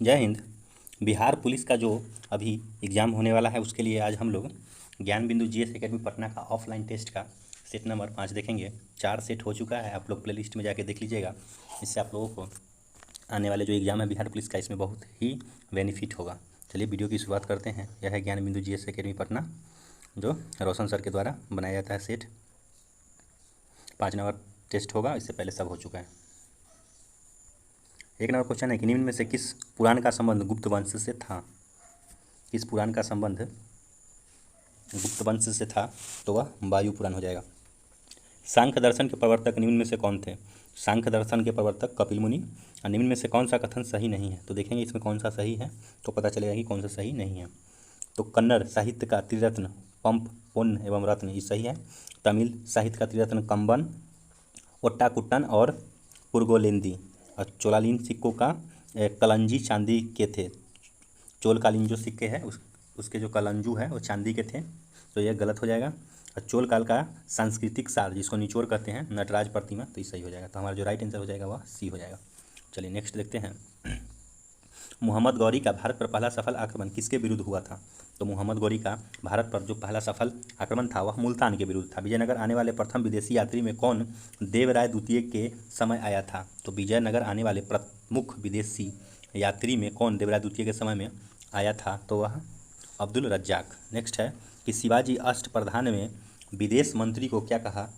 जय हिंद। बिहार पुलिस का जो अभी एग्ज़ाम होने वाला है उसके लिए आज हम लोग ज्ञान बिंदु जीएस एकेडमी पटना का ऑफलाइन टेस्ट का सेट नंबर 5 देखेंगे। 4 सेट हो चुका है, आप लोग प्ले लिस्ट में जाके देख लीजिएगा। इससे आप लोगों को आने वाले जो एग्ज़ाम है बिहार पुलिस का, इसमें बहुत ही बेनिफिट होगा। चलिए वीडियो की शुरुआत करते हैं। यह है ज्ञान बिंदु जीएस एकेडमी पटना, जो रोशन सर के द्वारा बनाया जाता है सेट। 5 नंबर टेस्ट होगा, इससे पहले सब हो चुका है। एक नंबर क्वेश्चन है कि निम्न में से किस पुराण का संबंध गुप्त वंश से था? किस पुराण का संबंध गुप्त वंश से था? तो वह वायु पुराण हो जाएगा। सांख्य दर्शन के प्रवर्तक निम्न में से कौन थे? सांख्य दर्शन के प्रवर्तक कपिल मुनि। और निम्न में से कौन सा कथन सही नहीं है? तो देखेंगे इसमें कौन सा सही है तो पता चलेगा कि कौन सा सही नहीं है। तो कन्नड़ साहित्य का त्रिरत्न पंप, पुण्य एवं रत्न, ये सही है। तमिल साहित्य का त्रिरत्न कंबन, ओट्टाकुट्टन और पुरगोलेंदी। और चोलालीन सिक्कों का कलंजी चांदी के थे। चोलकालीन जो सिक्के हैं उसके जो कलंजू है वो चांदी के थे, तो यह गलत हो जाएगा। और चोल काल का सांस्कृतिक सार, जिसको निचोड़ कहते हैं, नटराज प्रतिमा, तो ये सही हो जाएगा। तो हमारा जो राइट आंसर हो जाएगा वह सी हो जाएगा। चलिए नेक्स्ट देखते हैं। मोहम्मद गौरी का भारत पर पहला सफल आक्रमण किसके विरुद्ध हुआ था? तो मोहम्मद गौरी का भारत पर जो पहला सफल आक्रमण था वह मुल्तान के विरुद्ध था। विजयनगर आने वाले प्रथम विदेशी यात्री में कौन देवराय द्वितीय के समय आया था? तो विजयनगर आने वाले प्रमुख विदेशी यात्री में कौन देवराय द्वितीय के समय में आया था? तो वह अब्दुल रज्जाक। नेक्स्ट है कि शिवाजी अष्टप्रधान में विदेश मंत्री को क्या कहा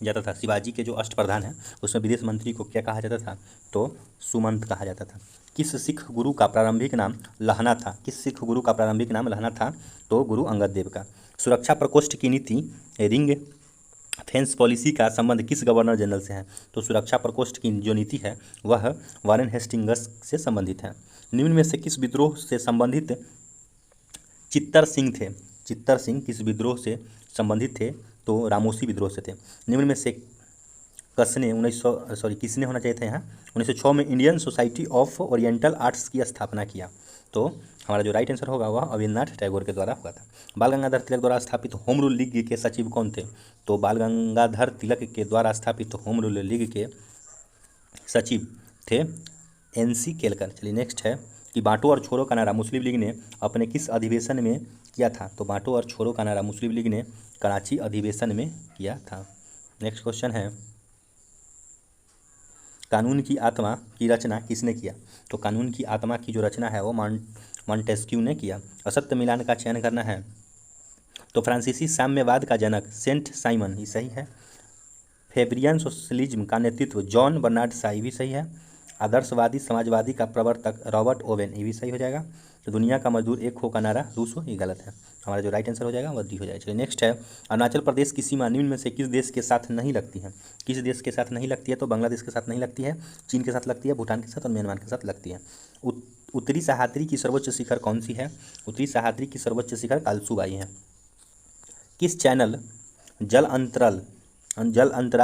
जाता था? शिवाजी के जो अष्टप्रधान हैं उसमें विदेश मंत्री को क्या कहा जाता था? तो सुमंत कहा जाता था। किस सिख गुरु का प्रारंभिक नाम लहना था? किस सिख गुरु का प्रारंभिक नाम लहना था? तो गुरु अंगद देव का। सुरक्षा प्रकोष्ठ की नीति रिंग फेंस पॉलिसी का संबंध किस गवर्नर जनरल से है? तो सुरक्षा प्रकोष्ठ की जो नीति है वह वारेन हेस्टिंग्स से संबंधित है। निम्न में से किस विद्रोह से संबंधित चित्तर सिंह थे? चित्तर सिंह किस विद्रोह से संबंधित थे? तो रामोसी विद्रोह से थे। निम्न में से किसने होना चाहिए था यहाँ 1906 में Indian society of oriental arts की स्थापना किया? तो हमारा जो राइट आंसर होगा वह अविनाश टैगोर के द्वारा हुआ था। बाल गंगाधर तिलक द्वारा स्थापित होम रूल लीग के सचिव कौन थे? तो बाल गंगाधर तिलक के द्वारा स्थापित होम रूल लीग के सचिव थे NC केलकर। चलिए नेक्स्ट है कि बांटो और छोड़ो का नारा मुस्लिम लीग ने अपने किस अधिवेशन में किया था? तो बांटो और छोड़ो का नारा मुस्लिम लीग ने कराची अधिवेशन में किया था। नेक्स्ट क्वेश्चन है कानून की आत्मा की रचना किसने किया? तो कानून की आत्मा की जो रचना है वो मॉन्टेस्क्यू ने किया। असत्य मिलान का चयन करना है तो फ्रांसीसी साम्यवाद का जनक सेंट साइमन, ये सही है। फेब्रियन सोशलिज्म का नेतृत्व जॉन बर्नार्ड शॉ, भी सही है। आदर्शवादी समाजवादी का प्रवर्तक रॉबर्ट ओवेन, ये भी सही हो जाएगा। तो दुनिया का मजदूर एक हो का नारा रूसो, ये गलत है। हमारा जो राइट आंसर हो जाएगा वह डी हो जाएगा। चलिए नेक्स्ट है अरुणाचल प्रदेश की सीमा निम्न में से किस देश के साथ नहीं लगती है? किस देश के साथ नहीं लगती है? तो बांग्लादेश के साथ नहीं लगती है, चीन के साथ लगती है, भूटान के साथ और म्यांमार के साथ लगती है। उत्तरी सह्याद्री की सर्वोच्च शिखर कौन सी है? उत्तरी सह्याद्री की सर्वोच्च शिखर कालसुबाई है। किस चैनल जल अंतराल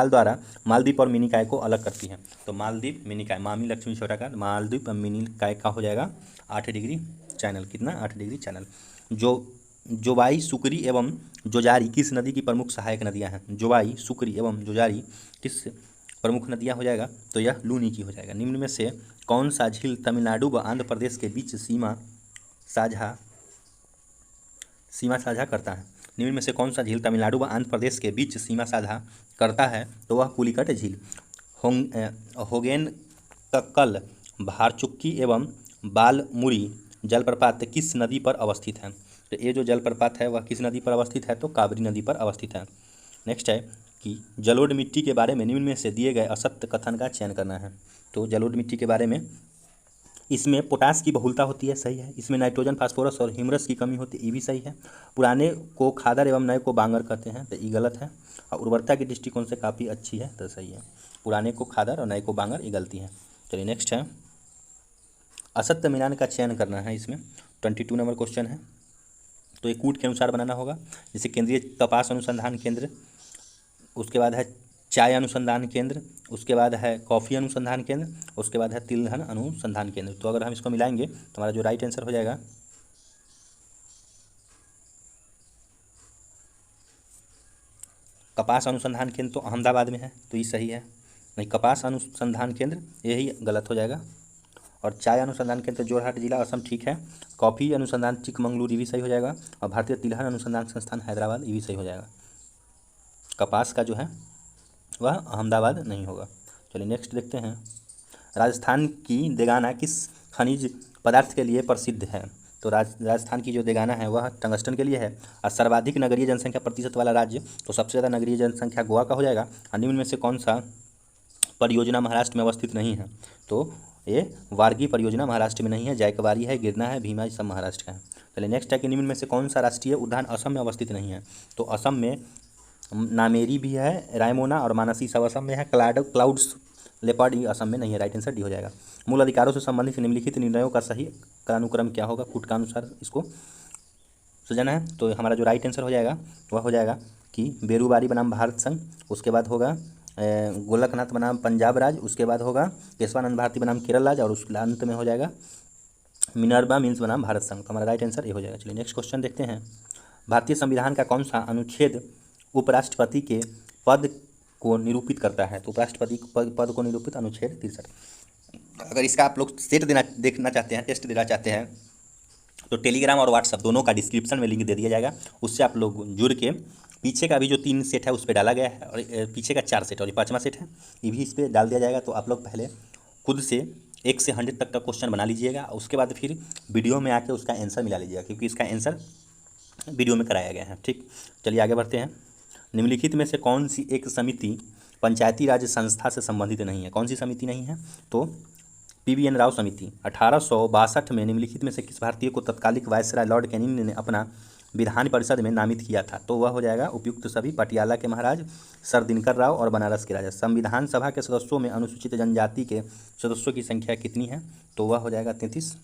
द्वारा मालदीव और मिनिकॉय को अलग करती है? तो मालदीव मिनिकॉय, मामी लक्ष्मी छोटा का मालदीव और मिनिकॉय का हो जाएगा 8 डिग्री चैनल। कितना? 8 डिग्री चैनल। जोवाई, सुकरी एवं जोजारी किस नदी की प्रमुख सहायक नदियां हैं? जोवाई, सुकरी एवं जोजारी किस प्रमुख नदियां हो जाएगा? तो यह लूनी की हो जाएगा। निम्न में से कौन सा झील तमिलनाडु व आंध्र प्रदेश के बीच सीमा साझा करता है? निम्न में से कौन सा झील तमिलनाडु व आंध्र प्रदेश के बीच सीमा साझा करता है? तो वह पुलिकट झील। होगेन कक्कल, भारचुक्की एवं बालमुरी जलप्रपात किस नदी पर अवस्थित है? तो ये जो जलप्रपात है वह किस नदी पर अवस्थित है? तो काबरी नदी पर अवस्थित है। नेक्स्ट है कि जलोढ़ मिट्टी के बारे में निम्न में से दिए गए असत्य कथन का चयन करना है। तो जलोढ़ मिट्टी के बारे में, इसमें पोटास की बहुलता होती है, सही है। इसमें नाइट्रोजन, फास्फोरस और ह्यूमरस की कमी होती है, ये भी सही है। पुराने को खादर एवं नए को बांगर कहते हैं, तो ये गलत है। और उर्वरता की दृष्टिकोण से काफ़ी अच्छी है, तो सही है। पुराने को खादर और नए को बांगर, ये गलती है। चलिए नेक्स्ट है असत्य मिलान का चयन करना है। इसमें 22 नंबर क्वेश्चन है, तो ये कूट के अनुसार बनाना होगा। जैसे केंद्रीय कपास अनुसंधान केंद्र, उसके बाद है चाय अनुसंधान केंद्र, उसके बाद है कॉफ़ी अनुसंधान केंद्र, उसके बाद है तिलहन अनुसंधान केंद्र। तो अगर हम इसको मिलाएंगे तो हमारा जो राइट आंसर हो जाएगा कपास अनुसंधान केंद्र, तो अहमदाबाद में है, तो ये सही है। नहीं, कपास अनुसंधान केंद्र यही गलत हो जाएगा। और चाय अनुसंधान केंद्र जोरहाट जिला असम, ठीक है। कॉफ़ी अनुसंधान चिकमंगलुरु, ये भी सही हो जाएगा। और भारतीय तिलहन अनुसंधान संस्थान हैदराबाद, ये भी सही हो जाएगा। कपास का जो है वह अहमदाबाद नहीं होगा। चलिए नेक्स्ट देखते हैं। राजस्थान की देगाना किस खनिज पदार्थ के लिए प्रसिद्ध है? तो राजस्थान की जो देगाना है वह टंगस्टन के लिए है। और सर्वाधिक नगरीय जनसंख्या प्रतिशत वाला राज्य, तो सबसे ज़्यादा नगरीय जनसंख्या गोवा का हो जाएगा। और निम्न में से कौन सा परियोजना महाराष्ट्र में अवस्थित नहीं है? तो ये वार्गी परियोजना महाराष्ट्र में नहीं है, जायकवाड़ी है, गिरना है, भीमा, ये सब महाराष्ट्र का है। चलिए नेक्स्ट है कि निम्न में से कौन सा राष्ट्रीय उद्यान असम में अवस्थित नहीं है? तो असम में नामेरी भी है, रायमोना और मानसी सब असम में है। क्लाउड्स लेपर्ड ये असम में नहीं है। राइट आंसर डी हो जाएगा। मूल अधिकारों से संबंधित निम्नलिखित निर्णयों का सही क्रमानुक्रम क्या होगा? कूट का अनुसार इसको सजाना है। तो हमारा जो राइट आंसर हो जाएगा वह हो जाएगा कि बेरूबारी बनाम भारत संघ, उसके बाद होगा गोलकनाथ बनाम पंजाब राज्य, उसके बाद होगा केशवानंद भारती बनाम केरल राज्य, और उस अंत में हो जाएगा मिनर्वा मिल्स बनाम भारत संघ। तो हमारा राइट आंसर ये हो जाएगा। चलिए नेक्स्ट क्वेश्चन देखते हैं। भारतीय संविधान का कौन सा अनुच्छेद उपराष्ट्रपति के पद को निरूपित करता है? तो उपराष्ट्रपति पद को निरूपित अनुच्छेद 63। अगर इसका आप लोग सेट देखना चाहते हैं, टेस्ट देना चाहते हैं, तो टेलीग्राम और व्हाट्सअप दोनों का डिस्क्रिप्शन में लिंक दे दिया जाएगा। उससे आप लोग जुड़ के पीछे का भी जो 3 सेट है उस पर डाला गया है, और पीछे का 4 सेट और ये 5वां सेट है, ये भी इस पर डाल दिया जाएगा। तो आप लोग पहले खुद से 1 से 100 तक का क्वेश्चन बना लीजिएगा, उसके बाद फिर वीडियो में आके उसका आंसर मिला लीजिएगा, क्योंकि इसका आंसर वीडियो में कराया गया है। ठीक, चलिए आगे बढ़ते हैं। निम्नलिखित में से कौन सी एक समिति पंचायती राज संस्था से संबंधित नहीं है? कौन सी समिति नहीं है? तो PVN राव समिति। 1862 में निम्नलिखित में से किस भारतीय को तत्कालिक वायसराय लॉर्ड कैनिंग ने अपना विधान परिषद में नामित किया था? तो वह हो जाएगा उपयुक्त सभी, पटियाला के महाराज, सर दिनकर राव और बनारस के राजा। संविधान सभा के सदस्यों में अनुसूचित जनजाति के सदस्यों की संख्या कितनी है? तो वह हो जाएगा 33।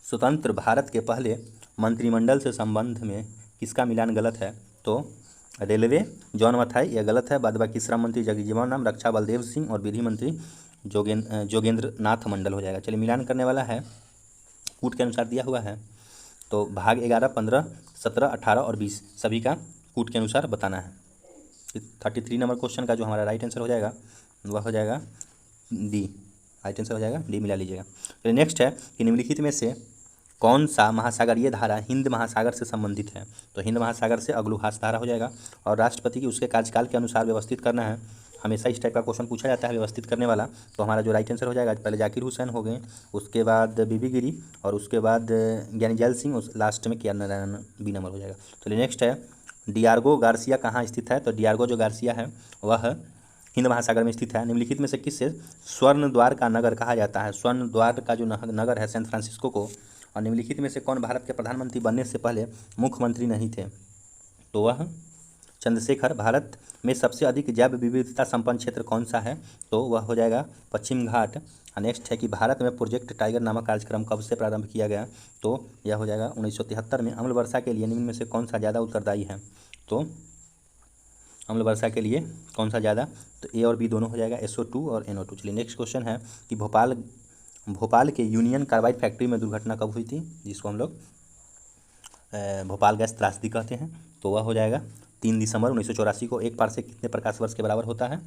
स्वतंत्र भारत के पहले मंत्रिमंडल से संबंध में किसका मिलान गलत है? तो रेलवे जॉन मथाई, यह गलत है। बाद बाकी श्रम मंत्री जगजीवन राम, रक्षा बलदेव सिंह और विधि मंत्री जोगेंद्र नाथ मंडल हो जाएगा। चलिए मिलान करने वाला है, कूट के अनुसार दिया हुआ है। तो भाग 11, 15, 17, 18 और 20 सभी का कूट के अनुसार बताना है। 33 नंबर क्वेश्चन का जो हमारा राइट आंसर हो जाएगा वह हो जाएगा डी। राइट आंसर हो जाएगा डी, मिला लीजिएगा। चलिए नेक्स्ट है कि निम्नलिखित में से कौन सा महासागरीय धारा हिंद महासागर से संबंधित है? तो हिंद महासागर से अग्लुहास धारा हो जाएगा। और राष्ट्रपति की उसके कार्यकाल के अनुसार व्यवस्थित करना है। हमेशा इस टाइप का क्वेश्चन पूछा जाता है व्यवस्थित करने वाला। तो हमारा जो राइट आंसर हो जाएगा, पहले जाकिर हुसैन हो गए, उसके बाद बीबी गिरी, और उसके बाद ज्ञानी जैल सिंह, उस लास्ट में के आर नारायण, बी नंबर हो जाएगा। चलिए नेक्स्ट है, डियागो गार्सिया कहाँ स्थित है? तो डियागो जो गार्सिया है वह हिंद महासागर में स्थित है। निम्नलिखित में से किससे स्वर्ण द्वार का नगर कहा जाता है? स्वर्ण द्वार का जो नगर है सैन फ्रांसिस्को को। और निम्नलिखित में से कौन भारत के प्रधानमंत्री बनने से पहले मुख्यमंत्री नहीं थे? तो वह चंद्रशेखर। भारत में सबसे अधिक जैव विविधता संपन्न क्षेत्र कौन सा है? तो वह हो जाएगा पश्चिम घाट। नेक्स्ट है कि भारत में प्रोजेक्ट टाइगर नामक कार्यक्रम कब से प्रारंभ किया गया? तो यह हो जाएगा 1973 में। अम्ल वर्षा के लिए निम्न में से कौन सा ज़्यादा उत्तरदायी है? तो अम्ल वर्षा के लिए कौन सा ज़्यादा? तो ए और बी दोनों हो जाएगा, SO2 और NO2। चलिए नेक्स्ट क्वेश्चन है कि भोपाल के यूनियन कार्बाइड फैक्ट्री में दुर्घटना कब हुई थी, जिसको हम लोग भोपाल गैस त्रासदी कहते हैं? तो वह हो जाएगा 3 दिसंबर 1984 को। 1 पारसेक कितने प्रकाश वर्ष के बराबर होता है?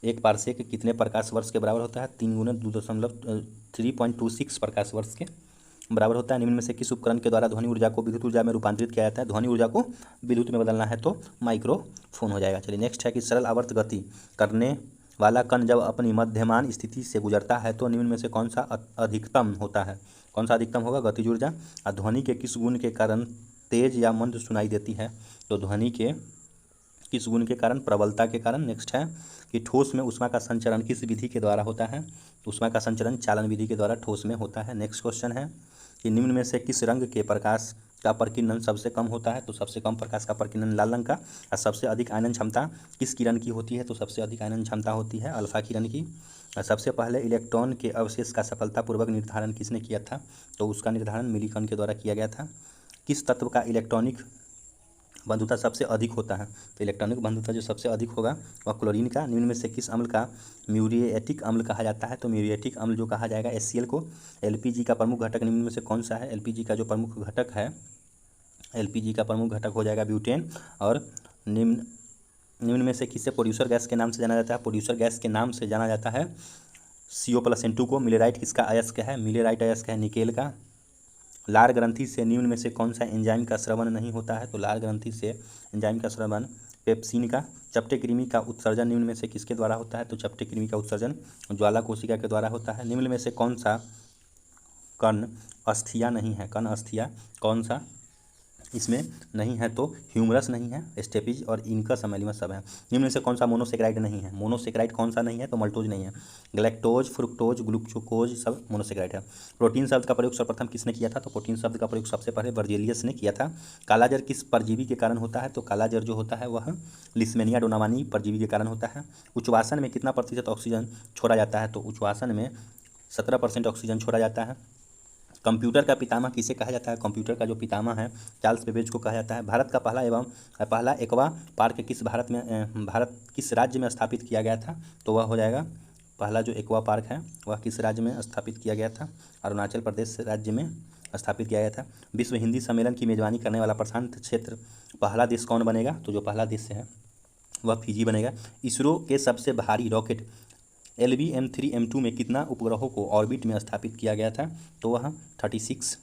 1 पारसेक कितने प्रकाश वर्ष के बराबर होता है? 3 × 2.26 प्रकाश वर्ष के बराबर होता है। निम्न में से किस उपकरण के द्वारा ध्वनि ऊर्जा को विद्युत ऊर्जा में रूपांतरित किया जाता है? ध्वनि ऊर्जा को विद्युत में बदलना है तो माइक्रोफोन हो जाएगा। चलिए नेक्स्ट है कि सरल आवर्त गति करने वाला कण जब अपनी मध्यमान स्थिति से गुजरता है तो निम्न में से कौन सा अधिकतम होता है? कौन सा अधिकतम होगा? गतिज ऊर्जा। और ध्वनि के किस गुण के कारण तेज या मंद सुनाई देती है? तो ध्वनि के किस गुण के कारण? प्रबलता के कारण। नेक्स्ट है कि ठोस में ऊष्मा का संचरण किस विधि के द्वारा होता है? ऊष्मा का संचरण चालन विधि के द्वारा ठोस में होता है। नेक्स्ट क्वेश्चन है कि निम्न में से किस रंग के प्रकाश का प्रकीर्णन सबसे कम होता है? तो सबसे कम प्रकाश का प्रकीर्णन लाल रंग का। और सबसे अधिक आयनन क्षमता किस किरण की होती है? तो सबसे अधिक आयनन क्षमता होती है अल्फा किरण की। और सबसे पहले इलेक्ट्रॉन के अवशेष का सफलतापूर्वक निर्धारण किसने किया था? तो उसका निर्धारण मिलीकन के द्वारा किया गया था। किस तत्व का इलेक्ट्रॉनिक बंधुता सबसे अधिक होता है? तो इलेक्ट्रॉनिक बंधुता जो सबसे अधिक होगा वह क्लोरीन का। निम्न में से किस अम्ल का म्यूरिएटिक अम्ल कहा जाता है? तो म्यूरिएटिक अम्ल जो कहा जाएगा HCl को। LPG का प्रमुख घटक निम्न में से कौन सा है? LPG का जो प्रमुख घटक है, LPG का प्रमुख घटक हो जाएगा ब्यूटेन। और निम्न में से किसे प्रोड्यूसर गैस के नाम से जाना जाता है? प्रोड्यूसर गैस के नाम से जाना जाता है CO+N2 को। मिलेराइट किसका अयस्क है? मिलेराइट अयस्क है निकेल का। लार ग्रंथि से निम्न में से कौन सा एंजाइम का स्रवण नहीं होता है? तो लार ग्रंथि से एंजाइम का स्रवण पेप्सिन का। चपटे कृमि का उत्सर्जन निम्न में से किसके द्वारा होता है? तो चपटे कृमि का उत्सर्जन ज्वाला कोशिका के द्वारा होता है। निम्न में से कौन सा कण अस्थिया नहीं है? कण अस्थिया कौन सा इसमें नहीं है? तो ह्यूमरस नहीं है, स्टेपिज और इनकस एमिलिमस सब है। निम्न में से कौन सा मोनोसेक्राइड नहीं है? मोनोसेक्राइड कौन सा नहीं है? तो मल्टोज नहीं है। ग्लैक्टोज, फ्रुक्टोज, ग्लूकोज सब मोनोसेक्राइड है। प्रोटीन शब्द का प्रयोग सर्वप्रथम किसने किया था? तो प्रोटीन शब्द का प्रयोग सबसे पहले बर्जेलियस ने किया था। कालाजर किस परजीवी के कारण होता है? तो कालाजर जो होता है वह लिस्मेनिया डोनावानी परजीवी के कारण होता है। उच्चवासन में कितना प्रतिशत ऑक्सीजन छोड़ा जाता है? तो उच्चवासन में 17% ऑक्सीजन छोड़ा जाता है। कंप्यूटर का पितामह किसे कहा जाता है? कंप्यूटर का जो पितामह है चार्ल्स बेबेज को कहा जाता है। भारत का पहला एक्वा पार्क भारत किस राज्य में स्थापित किया गया था? तो वह हो जाएगा पहला जो एक्वा पार्क है वह किस राज्य में स्थापित किया गया था? अरुणाचल प्रदेश राज्य में स्थापित किया गया था। विश्व हिंदी सम्मेलन की मेजबानी करने वाला प्रशांत क्षेत्र पहला देश कौन बनेगा? तो जो पहला देश है वह फिजी बनेगा। इसरो के सबसे भारी रॉकेट LV-M3 M2 में कितना उपग्रहों को ऑर्बिट में स्थापित किया गया था? तो वह 36।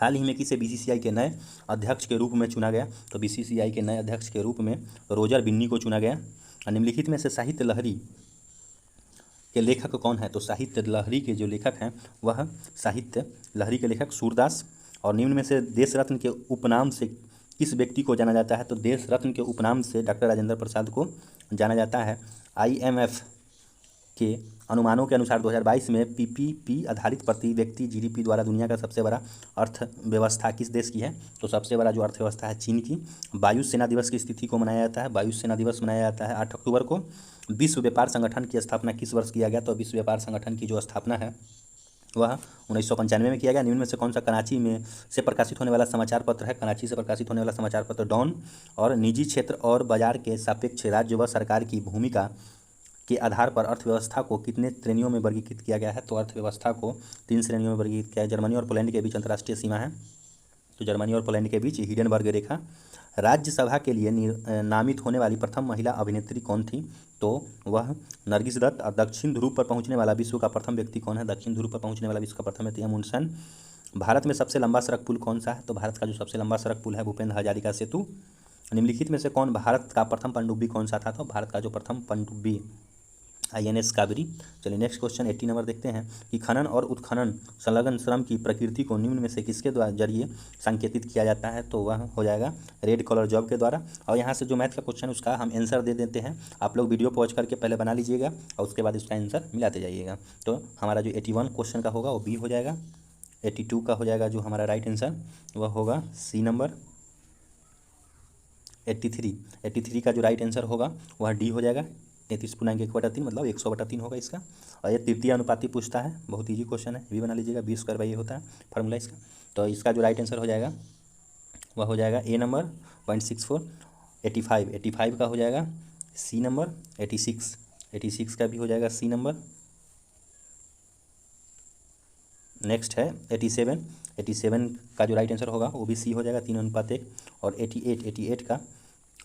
हाल ही में किसे BCCI के नए अध्यक्ष के रूप में चुना गया? तो BCCI के नए अध्यक्ष के रूप में रोजर बिन्नी को चुना गया। निम्नलिखित में से साहित्य लहरी के लेखक कौन है? तो साहित्य लहरी के जो लेखक हैं वह साहित्य लहरी के लेखक सूरदास। और निम्न में से देश रत्न के उपनाम से किस व्यक्ति को जाना जाता है? तो देश रत्न के उपनाम से डॉक्टर राजेंद्र प्रसाद को जाना जाता है। IMF के अनुमानों के अनुसार 2022 में PPP आधारित प्रति व्यक्ति GDP द्वारा दुनिया का सबसे बड़ा अर्थव्यवस्था किस देश की है? तो सबसे बड़ा जो अर्थव्यवस्था है चीन की। वायु सेना दिवस की तिथि को मनाया जाता है? वायु सेना दिवस मनाया जाता है 8 अक्टूबर को। विश्व व्यापार संगठन की स्थापना किस वर्ष किया गया? तो विश्व व्यापार संगठन की जो स्थापना है वह 1995 में किया गया। निम्न में से कौन सा कराची में से प्रकाशित होने वाला समाचार पत्र है? कराची से प्रकाशित होने वाला समाचार पत्र डॉन। और निजी क्षेत्र और बाजार के सापेक्ष राज्य व सरकार की भूमिका के आधार पर अर्थव्यवस्था को कितने श्रेणियों में वर्गीकृत किया गया है? तो अर्थव्यवस्था को 3 श्रेणियों में वर्गीकृत किया है। जर्मनी और पोलैंड के बीच अंतर्राष्ट्रीय सीमा है, तो जर्मनी और पोलैंड के बीच हिडेनबर्ग रेखा। राज्यसभा के लिए नामित होने वाली प्रथम महिला अभिनेत्री कौन थी? तो वह नरगिस दत्त। और दक्षिण ध्रुव पर पहुंचने वाला विश्व का प्रथम व्यक्ति कौन है? दक्षिण ध्रुव पर पहुंचने वाला विश्व का प्रथम व्यक्ति अमुंडसेन। भारत में सबसे लंबा सड़क पुल कौन सा है? तो भारत का जो सबसे लंबा सड़क पुल है भूपेंद्र हजारिका सेतु। निम्नलिखित में से कौन भारत का प्रथम पनडुब्बी कौन सा था? तो भारत का जो प्रथम पनडुब्बी INS कावेरी। चलिए नेक्स्ट क्वेश्चन 80 नंबर देखते हैं कि खनन और उत्खनन संलग्न श्रम की प्रकृति को निम्न में से किसके द्वारा जरिए संकेतित किया जाता है? तो वह हो जाएगा रेड कॉलर जॉब के द्वारा। और यहाँ से जो मैथ का क्वेश्चन उसका हम आंसर दे देते हैं, आप लोग वीडियो पॉज करके पहले बना लीजिएगा और उसके बाद उसका आंसर मिलाते जाइएगा। तो हमारा जो 81 क्वेश्चन का होगा वो B हो जाएगा। 82 का हो जाएगा जो हमारा राइट आंसर वह होगा C नंबर। 83 का जो राइट आंसर होगा वह D हो जाएगा। 33/1/3 मतलब 100/3 होगा इसका। और ये तृतीय अनुपाती पूछता है, बहुत ईजी क्वेश्चन है, भी बना लीजिएगा। B² होता है फार्मूला इसका। तो इसका जो राइट आंसर हो जाएगा वह हो जाएगा A नंबर 0.64। 85 का हो जाएगा C नंबर। 86 का भी हो जाएगा C नंबर। नेक्स्ट है 87 का जो राइट आंसर होगा वो भी C हो जाएगा 3:1। और 88 का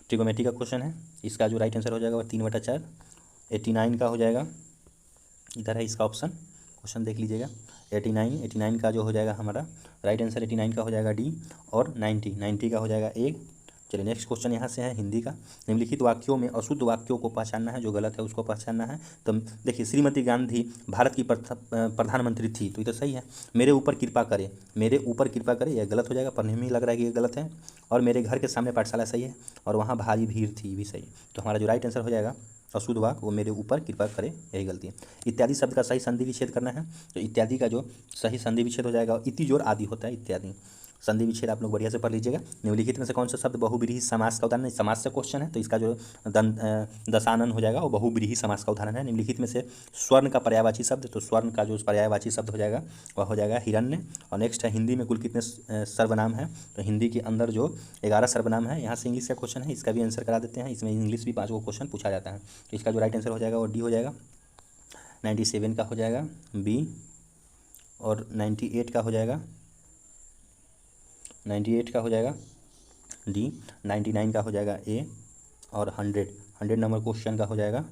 ट्रिगोमेट्री का क्वेश्चन है, इसका जो राइट आंसर हो जाएगा वह 3/4। 89 का हो जाएगा, इधर है इसका ऑप्शन, क्वेश्चन देख लीजिएगा। 89 का जो हो जाएगा हमारा राइट आंसर 89 का हो जाएगा D। और 90 का हो जाएगा A। चलिए नेक्स्ट क्वेश्चन यहाँ से है हिंदी का। निम्नलिखित वाक्यों में अशुद्ध वाक्यों को पहचानना है, जो गलत है उसको पहचानना है। तो देखिए, श्रीमती गांधी भारत की प्रधानमंत्री थी, तो ये तो सही है। मेरे ऊपर कृपा करे, मेरे ऊपर कृपा करे यह गलत हो जाएगा, पढ़ने में ही लग रहा है कि ये गलत है। और मेरे घर के सामने पाठशाला सही है, और वहाँ भारी भीड़ थी भी सही। तो हमारा जो राइट आंसर हो जाएगा अशुद्ध वाक्य वो मेरे ऊपर कृपा करे, यही गलती है। इत्यादि शब्द का सही संधि विच्छेद करना है, तो इत्यादि का जो सही संधि विच्छेद हो जाएगा इति जोड़ आदि होता है इत्यादि। संधि विच्छेद आप लोग बढ़िया से पढ़ लीजिएगा। निम्नलिखित में से कौन सा शब्द बहुब्रीहि समास का उदाहरण है? समास से क्वेश्चन है, तो इसका जो दशानन हो जाएगा वो बहुब्रीहि समास का उदाहरण है। निम्नलिखित में से स्वर्ण का पर्यायवाची शब्द, तो स्वर्ण का जो पर्यायवाची शब्द हो जाएगा वह हो जाएगा हिरण्य। और नेक्स्ट है हिंदी में कुल कितने सर्वनाम है? तो हिंदी के अंदर जो 11 सर्वनाम है। यहाँ से इंग्लिश का क्वेश्चन है, इसका भी आंसर करा देते हैं। इसमें इंग्लिश भी 5 क्वेश्चन पूछा जाता है, तो इसका जो राइट आंसर हो जाएगा वो D हो जाएगा। 97 का हो जाएगा B। और 98 का हो जाएगा D। 99 का हो जाएगा A। और 100 नंबर क्वेश्चन का हो जाएगा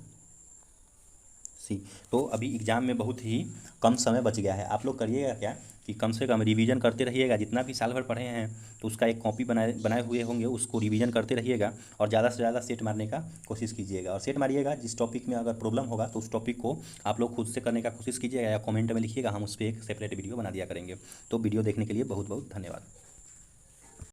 सी। तो अभी एग्ज़ाम में बहुत ही कम समय बच गया है। आप लोग करिएगा क्या कि कम से कम रिवीजन करते रहिएगा, जितना भी साल भर पढ़े हैं तो उसका एक कॉपी बनाए बनाए हुए होंगे, उसको रिवीजन करते रहिएगा और ज़्यादा से ज़्यादा सेट मारने का कोशिश कीजिएगा। और सेट मारिएगा, जिस टॉपिक में अगर प्रॉब्लम होगा तो उस टॉपिक को आप लोग खुद से करने का कोशिश कीजिएगा या कमेंट में लिखिएगा, हम उस पर एक सेपरेट वीडियो बना दिया करेंगे। तो वीडियो देखने के लिए बहुत बहुत धन्यवाद।